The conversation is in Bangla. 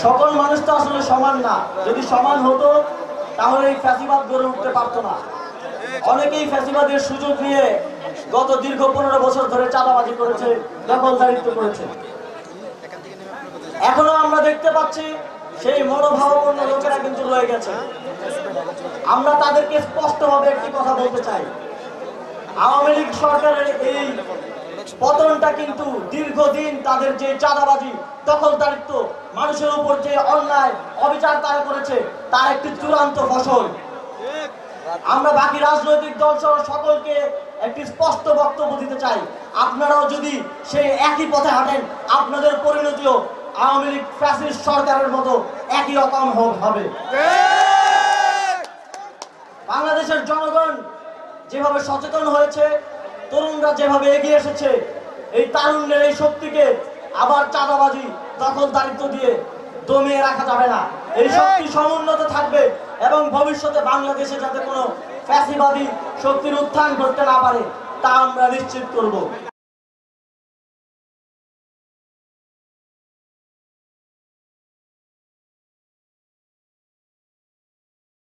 সকল মানুষ তো আসলে সমান না। যদি সমান হতো তাহলে এই ফ্যাসিবাদ গড়ে উঠতে পারতো না। অনেকেই ফ্যাসিবাদের সুযোগ নিয়ে গত দীর্ঘ 15 বছর ধরে চাঁদাবাজি করেছে, দখলদারিত্ব করেছে। এখনো আমরা দেখতে পাচ্ছি সেই মনোভাবাপন্ন লোকেরা কিন্তু রয়ে গেছে। আমরা তাদেরকে স্পষ্টভাবে একটি কথা বলতে চাই, আওয়ামী লীগ সরকারের এই পতনটা কিন্তু দীর্ঘদিন তাদের যে চাঁদাবাজি, দখলদারিত্ব, মানুষের উপর যে অন্যায় অবিচার তারা করেছে তার একটি চূড়ান্ত ফসল। আমরা বাকি রাজনৈতিক দল সহ সকলকে একটি স্পষ্ট বক্তব্য দিতে চাই, আপনারাও যদি সেই একই পথে হাঁটেন আপনাদের পরিণতিও আওয়ামী লীগ ফ্যাসিস্ট সরকারের মতো একই রকম হবে। বাংলাদেশের জনগণ যেভাবে সচেতন হয়েছে, তরুণরা যেভাবে এগিয়ে এসেছে, এই তারুণ্যের এই শক্তিকে আবার চাঁদাবাজি, দখলদারিত্ব দিয়ে দমিয়ে রাখা যাবে না। এই শক্তি সমুন্নত থাকবে এবং ভবিষ্যতে বাংলাদেশে যাতে কোনো ফ্যাসিবাদী শক্তির উত্থান ঘটতে না পারে তা আমরা নিশ্চিত করব।